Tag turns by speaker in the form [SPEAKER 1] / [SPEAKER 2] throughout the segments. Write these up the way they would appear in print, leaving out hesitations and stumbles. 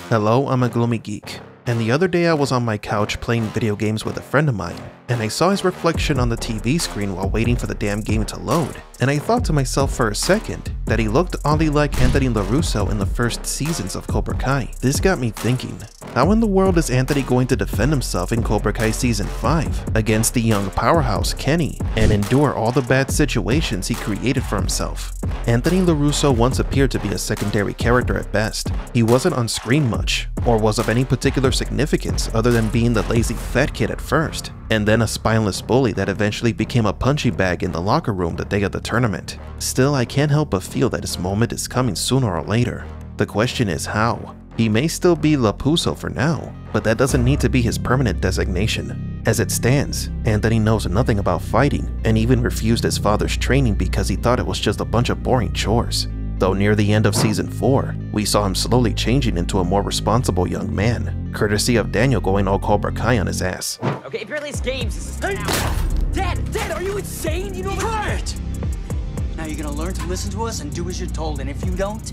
[SPEAKER 1] Hello, I'm a gloomy geek, and the other day I was on my couch playing video games with a friend of mine, and I saw his reflection on the TV screen while waiting for the damn game to load, and I thought to myself for a second that he looked oddly like Anthony LaRusso in the first seasons of Cobra Kai. This got me thinking, how in the world is Anthony going to defend himself in Cobra Kai Season 5 against the young powerhouse Kenny and endure all the bad situations he created for himself? Anthony LaRusso once appeared to be a secondary character at best. He wasn't on screen much, or was of any particular significance other than being the lazy fat kid at first, and then a spineless bully that eventually became a punching bag in the locker room the day of the tournament. Still, I can't help but feel that his moment is coming sooner or later. The question is how. He may still be Lapuso for now, but that doesn't need to be his permanent designation. As it stands, Anthony knows nothing about fighting and even refused his father's training because he thought it was just a bunch of boring chores. Though near the end of Season 4, we saw him slowly changing into a more responsible young man, courtesy of Daniel going all Cobra Kai on his ass.
[SPEAKER 2] Okay, if you're at least games, this is Dad, are you insane? You know
[SPEAKER 3] Quiet! Now you're gonna learn to listen to us and do as you're told, and if you don't,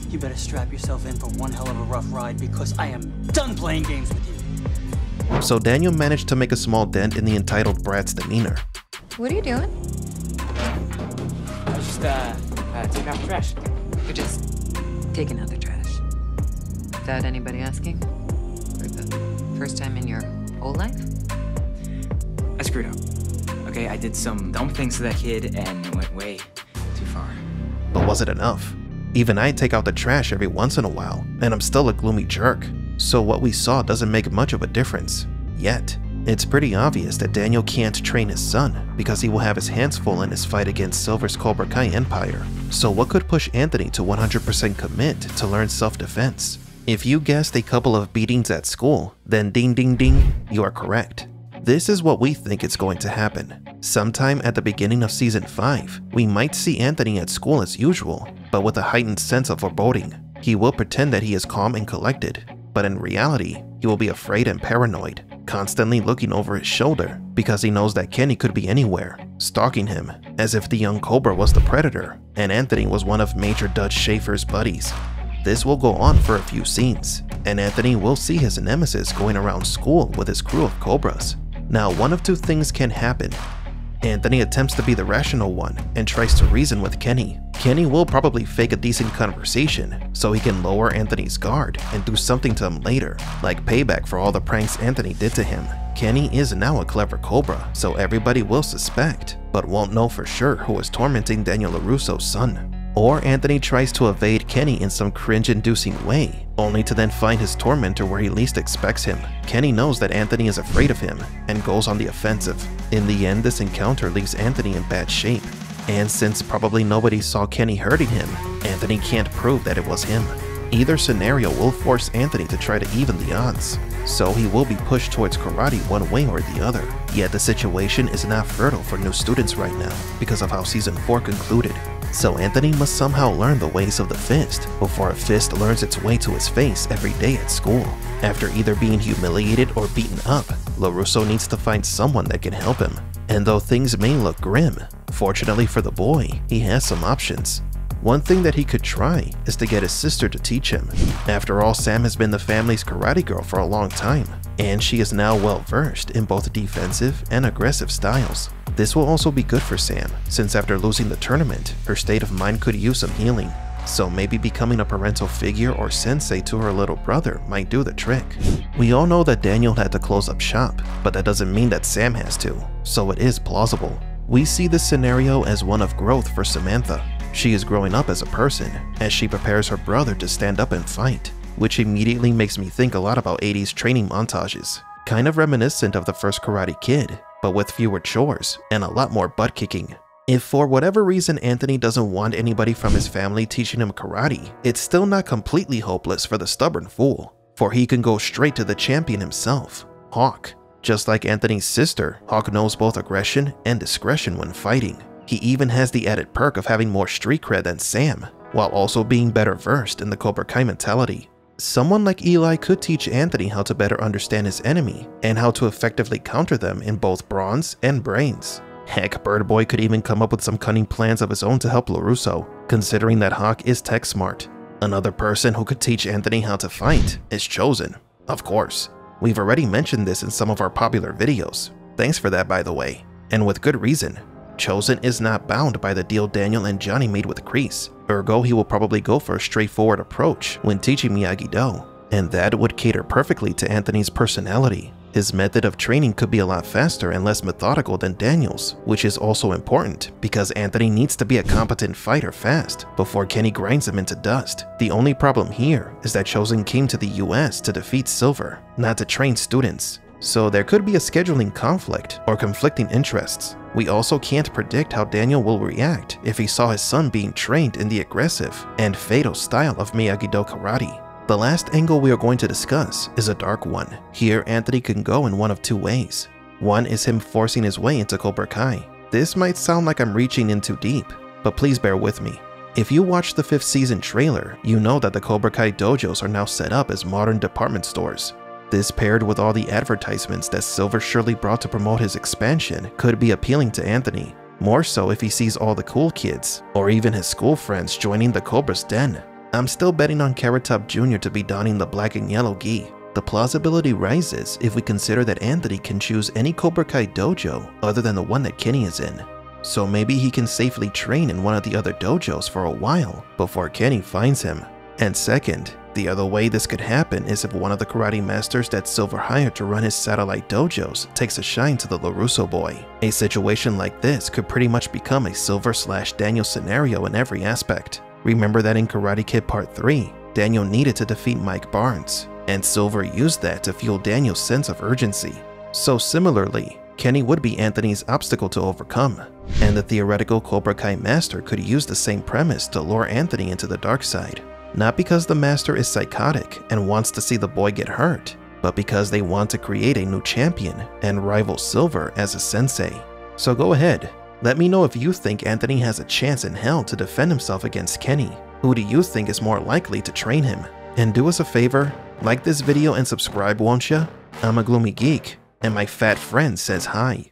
[SPEAKER 3] you better strap yourself in for one hell of a rough ride because I am done playing games with you.
[SPEAKER 1] So Daniel managed to make a small dent in the entitled brat's demeanor.
[SPEAKER 4] What are you doing?
[SPEAKER 2] I was just, taking out the trash.
[SPEAKER 4] You're just taking out the trash. Without anybody asking? For the first time in your whole life?
[SPEAKER 2] I screwed up. Okay, I did some dumb things to that kid and it went way too far.
[SPEAKER 1] But was it enough? Even I take out the trash every once in a while, and I'm still a gloomy jerk. So what we saw doesn't make much of a difference. Yet. It's pretty obvious that Daniel can't train his son because he will have his hands full in his fight against Silver's Cobra Kai Empire. So what could push Anthony to 100% commit to learn self-defense? If you guessed a couple of beatings at school, then ding ding ding, you are correct. This is what we think is going to happen. Sometime at the beginning of Season 5, we might see Anthony at school as usual, but with a heightened sense of foreboding. He will pretend that he is calm and collected, but in reality, he will be afraid and paranoid, constantly looking over his shoulder because he knows that Kenny could be anywhere, stalking him as if the young Cobra was the predator and Anthony was one of Major Dutch Schaefer's buddies. This will go on for a few scenes, and Anthony will see his nemesis going around school with his crew of Cobras. Now, one of two things can happen. Anthony attempts to be the rational one and tries to reason with Kenny. Kenny will probably fake a decent conversation so he can lower Anthony's guard and do something to him later, like payback for all the pranks Anthony did to him. Kenny is now a clever Cobra, so everybody will suspect, but won't know for sure who is tormenting Daniel LaRusso's son. Or Anthony tries to evade Kenny in some cringe-inducing way, only to then find his tormentor where he least expects him. Kenny knows that Anthony is afraid of him and goes on the offensive. In the end, this encounter leaves Anthony in bad shape. And since probably nobody saw Kenny hurting him, Anthony can't prove that it was him. Either scenario will force Anthony to try to even the odds, so he will be pushed towards karate one way or the other. Yet the situation is not fertile for new students right now because of how Season 4 concluded. So Anthony must somehow learn the ways of the fist before a fist learns its way to his face every day at school. After either being humiliated or beaten up, LaRusso needs to find someone that can help him. And though things may look grim, fortunately for the boy, he has some options. One thing that he could try is to get his sister to teach him. After all, Sam has been the family's karate girl for a long time, and she is now well versed in both defensive and aggressive styles. This will also be good for Sam, since after losing the tournament, her state of mind could use some healing. So maybe becoming a parental figure or sensei to her little brother might do the trick. We all know that Daniel had to close up shop, but that doesn't mean that Sam has to, so it is plausible. We see this scenario as one of growth for Samantha. She is growing up as a person, as she prepares her brother to stand up and fight, which immediately makes me think a lot about 80s training montages, kind of reminiscent of the first Karate Kid, but with fewer chores and a lot more butt kicking. If for whatever reason Anthony doesn't want anybody from his family teaching him karate, it's still not completely hopeless for the stubborn fool, for he can go straight to the champion himself, Hawk. Just like Anthony's sister, Hawk knows both aggression and discretion when fighting. He even has the added perk of having more street cred than Sam, while also being better versed in the Cobra Kai mentality. Someone like Eli could teach Anthony how to better understand his enemy and how to effectively counter them in both bronze and brains. Heck, Bird Boy could even come up with some cunning plans of his own to help LaRusso, considering that Hawk is tech smart. Another person who could teach Anthony how to fight is Chozen, of course. We've already mentioned this in some of our popular videos. Thanks for that, by the way. And with good reason. Chozen is not bound by the deal Daniel and Johnny made with Kreese, ergo he will probably go for a straightforward approach when teaching Miyagi-Do, and that would cater perfectly to Anthony's personality. His method of training could be a lot faster and less methodical than Daniel's, which is also important because Anthony needs to be a competent fighter fast before Kenny grinds him into dust. The only problem here is that Chozen came to the US to defeat Silver, not to train students. So there could be a scheduling conflict or conflicting interests. We also can't predict how Daniel will react if he saw his son being trained in the aggressive and fatal style of Miyagi-Do karate. The last angle we are going to discuss is a dark one. Here, Anthony can go in one of two ways. One is him forcing his way into Cobra Kai. This might sound like I'm reaching in too deep, but please bear with me. If you watch the 5th season trailer, you know that the Cobra Kai dojos are now set up as modern department stores. This, paired with all the advertisements that Silver surely brought to promote his expansion, could be appealing to Anthony. More so if he sees all the cool kids, or even his school friends joining the Cobra's den. I'm still betting on Carrot Top Jr. to be donning the black and yellow gi. The plausibility rises if we consider that Anthony can choose any Cobra Kai dojo other than the one that Kenny is in. So maybe he can safely train in one of the other dojos for a while before Kenny finds him. And second, the other way this could happen is if one of the karate masters that Silver hired to run his satellite dojos takes a shine to the LaRusso boy. A situation like this could pretty much become a Silver/Daniel scenario in every aspect. Remember that in Karate Kid Part 3, Daniel needed to defeat Mike Barnes, and Silver used that to fuel Daniel's sense of urgency. So similarly, Kenny would be Anthony's obstacle to overcome, and the theoretical Cobra Kai master could use the same premise to lure Anthony into the dark side. Not because the master is psychotic and wants to see the boy get hurt, but because they want to create a new champion and rival Silver as a sensei. So go ahead. Let me know if you think Anthony has a chance in hell to defend himself against Kenny. Who do you think is more likely to train him? And do us a favor, like this video and subscribe, won't ya? I'm a Gloomy Geek, and my fat friend says hi.